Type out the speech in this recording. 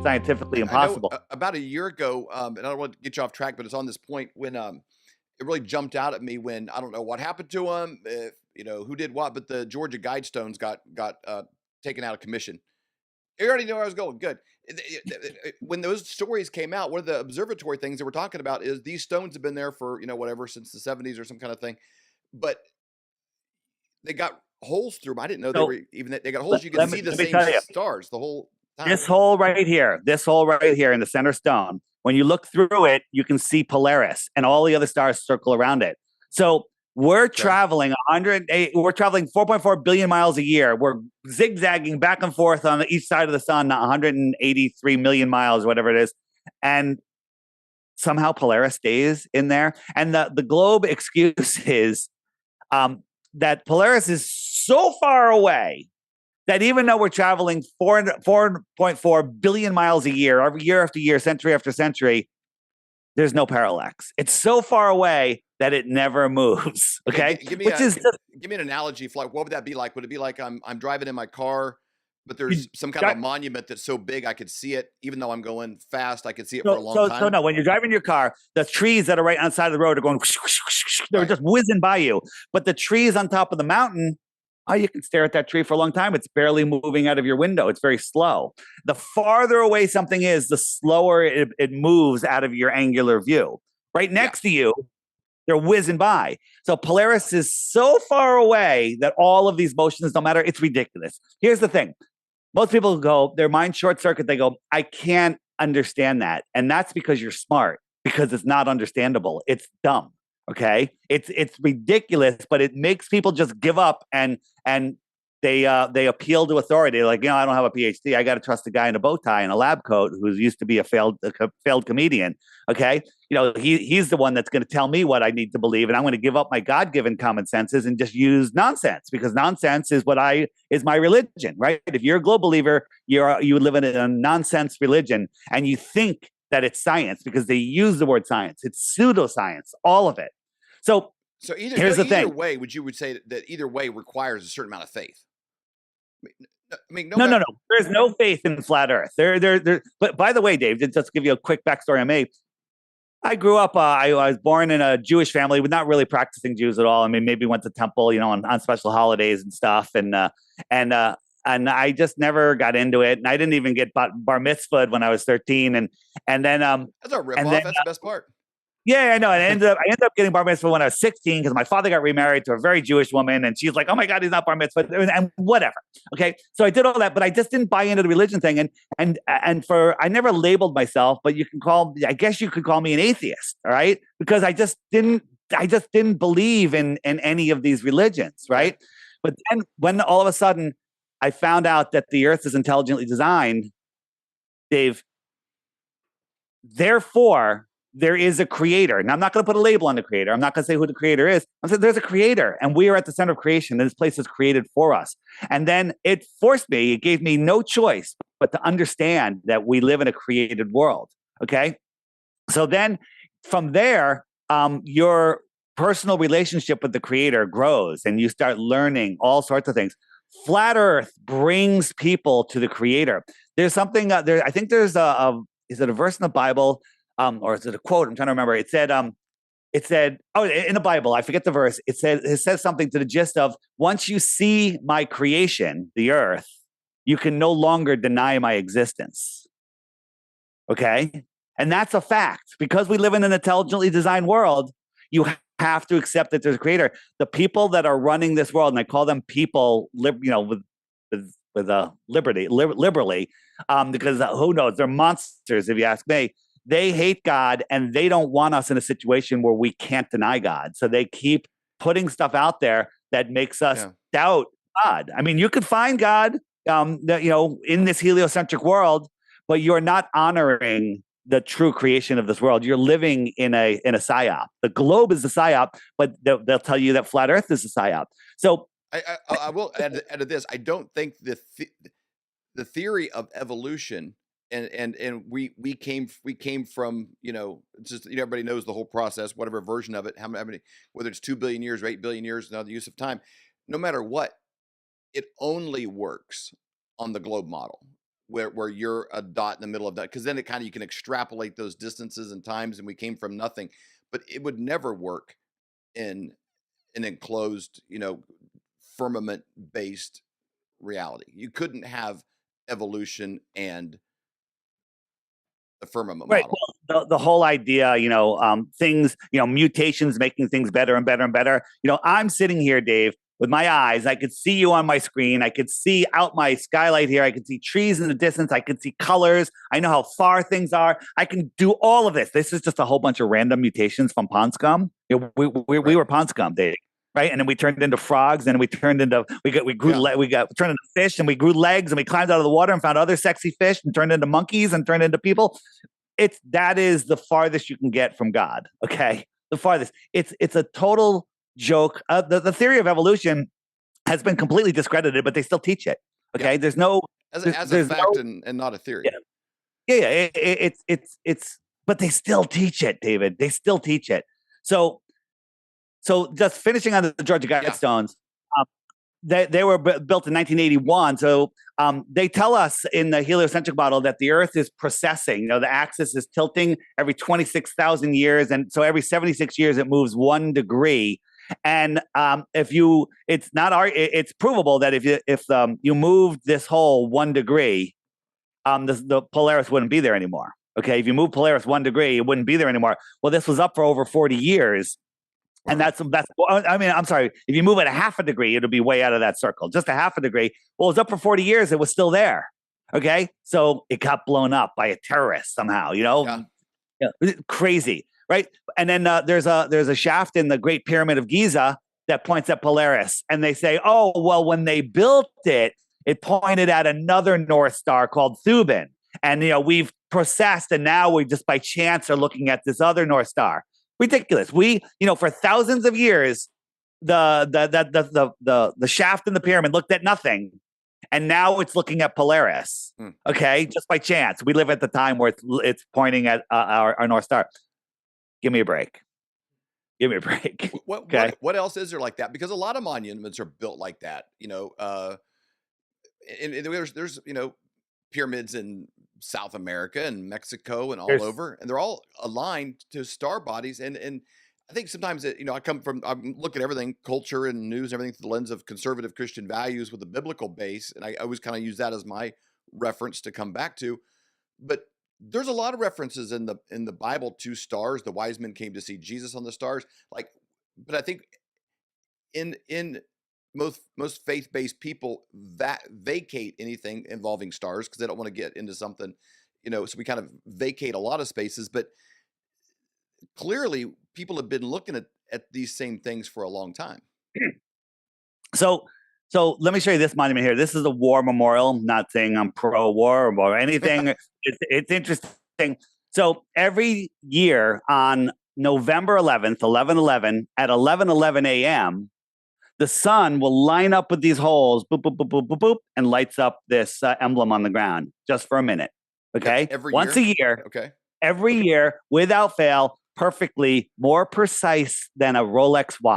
scientifically I know impossible. about a year ago, and I don't want to get you off track, but it's on this point when it really jumped out at me when I don't know what happened to them, if you know who did what, but the Georgia Guidestones got taken out of commission. You already know where I was going. Good. When those stories came out, one of the observatory things they were talking about is these stones have been there for whatever since the 70s or some kind of thing, but they got holes through them. I didn't know they So were even that they got holes. let, You could let me see the let me same tell you, stars the whole time. this hole right here in the center stone, when you look through it, you can see Polaris and all the other stars circle around it. So Okay. we're traveling 4.4 billion miles a year. We're zigzagging back and forth on each side of the sun, 183 million miles, whatever it is. And somehow Polaris stays in there. And the globe excuse is that Polaris is so far away that even though we're traveling 4.4 billion miles a year, every year after year, century after century, there's no parallax. It's so far away that it never moves. Okay, Okay, which is just, give me an analogy for like what would that be like? Would it be like I'm driving in my car, but you there's some kind of got, a monument that's so big I could see it, even though I'm going fast, I could see it for a so long so so time. no. When you're driving your car, the trees that are right on the side of the road are going. They're Right. just whizzing by you. But the trees on top of the mountain, oh, you can stare at that tree for a long time. It's barely moving out of your window. It's very slow. The farther away something is, the slower it moves out of your angular view. Right Yeah. next to you, they're whizzing by. So Polaris is so far away that all of these motions don't matter. It's ridiculous. Here's the thing. Most people go, their mind short circuit. They go, I can't understand that. And that's because you're smart, because it's not understandable. It's dumb. Okay. It's ridiculous, but it makes people just give up and they appeal to authority. Like, I don't have a PhD. I got to trust a guy in a bow tie and a lab coat who's used to be a failed comedian. Okay. He's the one that's going to tell me what I need to believe. And I'm going to give up my God-given common senses and just use nonsense, because nonsense is is my religion, right? If you're a global believer, you live in a nonsense religion, and you think that it's science because they use the word science. It's pseudoscience, all of it. So So here's the either thing. way, would say that either way requires a certain amount of faith? No No, no, matter. no. There's no faith in flat Earth. There. But by the way, Dave, just to give you a quick backstory on me, I grew up. I was born in a Jewish family, but not really practicing Jews at all. I mean, maybe went to temple, on special holidays and stuff, and and I just never got into it. And I didn't even get bar mitzvahed when I was 13, and then That's a and then ripoff. That's the best part. yeah, I know. And I ended up getting bar mitzvah when I was 16 because my father got remarried to a very Jewish woman, and she's like, "Oh my God, he's not bar mitzvah," and whatever. Okay, so I did all that, but I just didn't buy into the religion thing, and for I never labeled myself, but I guess you could call me an atheist, all right? Because I just didn't believe in any of these religions, Okay. right? But then when all of a sudden I found out that the Earth is intelligently designed, Dave, therefore, there is a creator. And I'm not going to put a label on the creator. I'm not going to say who the creator is. I'm saying there's a creator, and we are at the center of creation. And this place is created for us. And then it gave me no choice but to understand that we live in a created world. Okay. So then from there, your personal relationship with the creator grows, and you start learning all sorts of things. Flat Earth brings people to the creator. There's something there. I think there's is it a verse in the Bible, or is it a quote? I'm trying to remember. Oh, in the Bible, I forget the verse. It says something to the gist of, once you see my creation, the earth, you can no longer deny my existence. Okay. And that's a fact. Because we live in an intelligently designed world, you have to accept that there's a creator. The people that are running this world, and I call them people, with liberally, because who knows? They're monsters, if you ask me. They hate God, and they don't want us in a situation where we can't deny God. So they keep putting stuff out there that makes us Yeah. doubt God. I mean, you could find God, in this heliocentric world, but you're not honoring the true creation of this world. You're living in a psyop. The globe is the psyop, but they'll tell you that flat Earth is the psyop. So I will add to this. I don't think the theory of evolution and we came from it's just everybody knows the whole process, whatever version of it, how many, whether it's 2 billion years or 8 billion years, now the use of time, no matter what, it only works on the globe model. where you're a dot in the middle of that, because then it kind of, you can extrapolate those distances and times, and we came from nothing. But it would never work in an enclosed, firmament based reality. You couldn't have evolution and the firmament Right. model. Well, the whole idea, things, mutations making things better and better and better. I'm sitting here, Dave, with my eyes. I could see you on my screen. I could see out my skylight here. I could see trees in the distance. I could see colors. I know how far things are. I can do all of this. This is just a whole bunch of random mutations from pond scum. We were pond scum, Dave. Right, and then we turned into frogs, and we turned into we turned into fish, and we grew legs, and we climbed out of the water and found other sexy fish, and turned into monkeys, and turned into people. That is the farthest you can get from God. Okay, the farthest. It's a total joke. The theory of evolution has been completely discredited, but they still teach it. Okay, there's no as a fact and not a theory. Yeah. It's but they still teach it, David. They still teach it. So just finishing on the Georgia Guidestones, they were built in 1981. So they tell us in the heliocentric model that the Earth is precessing. The axis is tilting every 26,000 years, and so every 76 years it moves 1 degree. And it's provable that if you moved this whole 1 degree, the Polaris wouldn't be there anymore. Okay, if you move Polaris 1 degree, it wouldn't be there anymore. Well, this was up for over 40 years. And I'm sorry, if you move it a half a degree, it'll be way out of that circle. Just a half a degree. Well, it was up for 40 years. It was still there. Okay. So it got blown up by a terrorist somehow, crazy. Right. And then there's a shaft in the Great Pyramid of Giza that points at Polaris. And they say, oh, well, when they built it, it pointed at another North Star called Thuban. And, we've processed, and now we just by chance are looking at this other North Star. Ridiculous. We, for thousands of years, the shaft in the pyramid looked at nothing, and now it's looking at Polaris. Okay, just by chance. We live at the time where it's pointing at our North Star. Give me a break. Give me a break. What else is there like that? Because a lot of monuments are built like that. And there's pyramids in South America and Mexico and all over, and they're all aligned to star bodies. And I think sometimes I'm looking at everything, culture and news, everything through the lens of conservative Christian values with a biblical base, and I always kind of use that as my reference to come back to. But there's a lot of references in the Bible to stars. The wise men came to see Jesus on the stars. But I think in most faith-based people that vacate anything involving stars because they don't want to get into something, so we kind of vacate a lot of spaces. But clearly people have been looking at these same things for a long time. So let me show you this monument here. This is a war memorial. Not saying I'm pro-war or anything. It's interesting. So every year on November 11th, 11/11, at 11:11 a.m., the sun will line up with these holes, boop, boop, boop, boop, boop, boop, and lights up this emblem on the ground just for a minute. Okay? Once a year. Okay. Every year, without fail, perfectly, more precise than a Rolex watch.